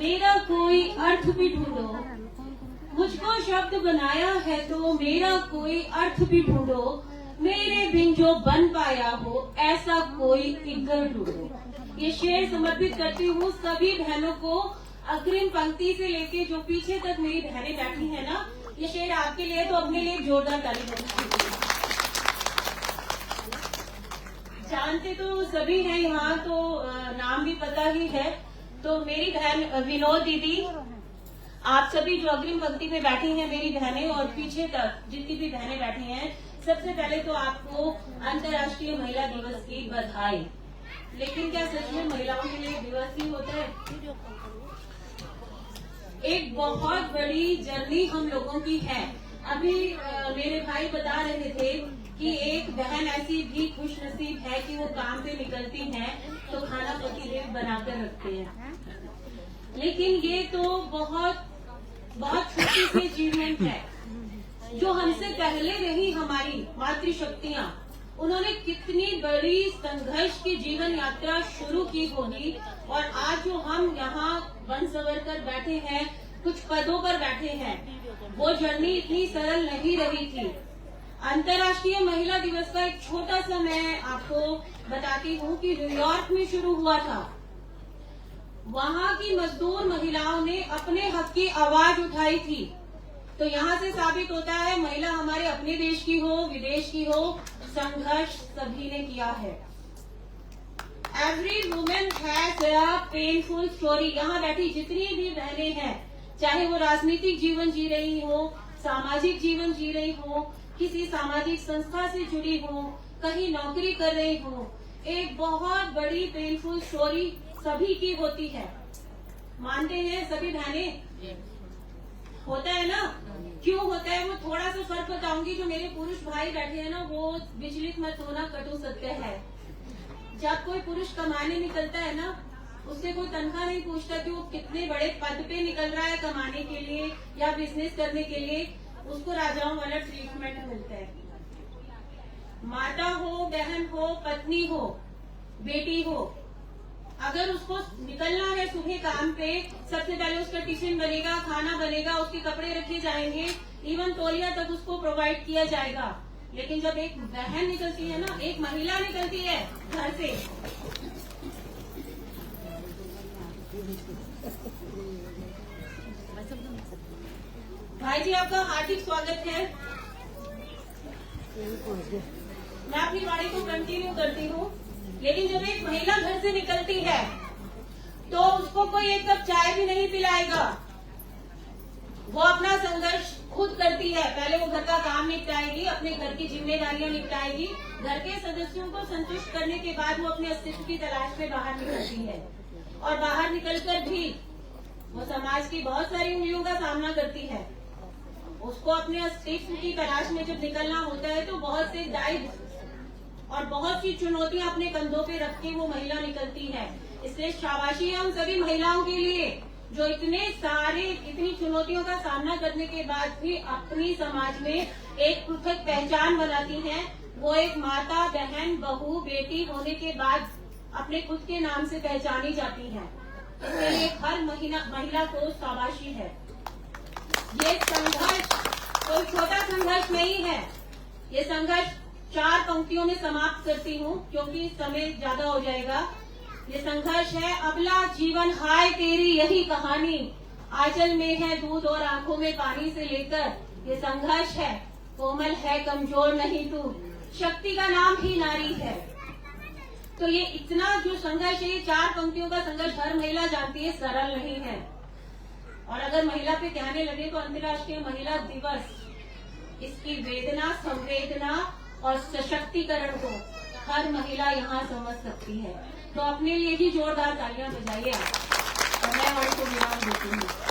तेरा कोई अर्थ भी ढूंढो, मुझको शब्द बनाया है तो मेरा कोई अर्थ भी ढूंढो, मेरे बिन जो बन पाया हो ऐसा कोई इगर ढूंढो। ये शेर समर्पित करती हूँ सभी बहनों को, अग्रिम पंक्ति से लेके जो पीछे तक मेरी बहनें बैठी हैं ना, ये शेर आपके लिए, तो अपने लिए जोरदार ताली बजाइए। जानते तो सभी हैं यहाँ, तो नाम भी पता ही है। तो मेरी बहन विनोद दीदी, आप सभी जो अग्रिम पंक्ति में बैठी हैं मेरी बहनें, और पीछे तक जितनी भी बहनें बैठी हैं, सबसे पहले तो आपको अंतर्राष्ट्रीय महिला दिवस की बधाई। लेकिन क्या सच में महिलाओं के लिए दिवस ही होता है? एक बहुत बड़ी जर्नी हम लोगों की है। अभी मेरे भाई बता रहे थे कि एक बहन ऐसी भी खुश नसीब है कि वो काम पे निकलती हैं तो खाना पति बनाकर रखते हैं। लेकिन ये तो बहुत बहुत छोटी सी अचीवमेंट है। जो हमसे पहले रही हमारी मातृशक्तियाँ, उन्होंने कितनी बड़ी संघर्ष की जीवन यात्रा शुरू की होगी, और आज जो हम यहाँ बन सवर कर बैठे हैं, कुछ पदों पर बैठे हैं, वो जर्नी इतनी सरल नहीं रही थी। अंतर्राष्ट्रीय महिला दिवस का एक छोटा सा मैं आपको बताती हूँ कि न्यूयॉर्क में शुरू हुआ था। वहाँ की मजदूर महिलाओं ने अपने हक की आवाज उठाई थी। तो यहाँ से साबित होता है, महिला हमारे अपने देश की हो विदेश की हो, संघर्ष सभी ने किया है। Every women has a painful story. यहाँ बैठी जितनी भी बहनें हैं, चाहे वो राजनीतिक जीवन जी रही हो, सामाजिक जीवन जी रही हो, किसी सामाजिक संस्था से जुड़ी हो, कहीं नौकरी कर रही हो, एक बहुत बड़ी पेनफुल स्टोरी सभी की होती है। मानते हैं सभी बहनें? होता है ना? क्यों होता है वो थोड़ा सा फर्क बताऊंगी। जो मेरे पुरुष भाई बैठे हैं ना, वो विचलित मत होना, कटु सत्य है। जब कोई पुरुष कमाने निकलता है ना, उससे कोई तनख्वाह नहीं पूछता कि वो कितने बड़े पद पे निकल रहा है कमाने के लिए या बिजनेस करने के लिए, उसको राजाओं वाला ट्रीटमेंट मिलता है। माता हो, बहन हो, पत्नी हो, बेटी हो, अगर उसको निकलना है सुबह काम पे, सबसे पहले उसका टिफिन बनेगा, खाना बनेगा, उसके कपड़े रखे जाएंगे, इवन तौलिया तक उसको प्रोवाइड किया जाएगा। लेकिन जब एक बहन निकलती है ना, एक महिला निकलती है घर से, भाई जी आपका हार्दिक स्वागत है। मैं अपनी वाणी को कंटिन्यू करती हूँ। लेकिन जब एक महिला घर से निकलती है तो उसको कोई एक कप चाय भी नहीं पिलाएगा। वो अपना संघर्ष खुद करती है। पहले वो घर का काम निपटाएगी, अपने घर की जिम्मेदारियां निपटाएगी, घर के सदस्यों को संतुष्ट करने के बाद वो अपने अस्तित्व की तलाश में बाहर निकलती है। और बाहर निकलकर भी वो समाज की बहुत सारी उंगलियों का सामना करती है। उसको अपने अस्तित्व की तलाश में जब निकलना होता है तो बहुत से दायित्व और बहुत सी चुनौतियां अपने कंधों पे रख के वो महिला निकलती है। इसलिए शाबाशी है उन सभी महिलाओं के लिए जो इतनी चुनौतियों का सामना करने के बाद भी अपनी समाज में एक पृथक पहचान बनाती हैं। वो एक माता, बहन, बहू, बेटी होने के बाद अपने खुद के नाम से पहचानी जाती हैं। इसके लिए हर महिला को शाबाशी है। ये संघर्ष कोई छोटा संघर्ष नहीं है। ये संघर्ष 4 पंक्तियों में समाप्त करती हूँ क्योंकि समय ज्यादा हो जाएगा। ये संघर्ष है, अबला जीवन हाय तेरी यही कहानी, आंचल में है दूध और आंखों में पानी से लेकर ये संघर्ष है, कोमल है कमजोर नहीं तू, शक्ति का नाम ही नारी है। तो ये इतना जो संघर्ष है, ये 4 पंक्तियों का संघर्ष हर महिला जानती है, सरल नहीं है। और अगर महिला पे कहने लगे तो अंतर्राष्ट्रीय महिला दिवस इसकी वेदना, संवेदना और सशक्तिकरण को हर महिला यहाँ समझ सकती है। तो अपने लिए ही जोरदार तालियां बजाइए और मैं वाणी को विराम देती हूँ।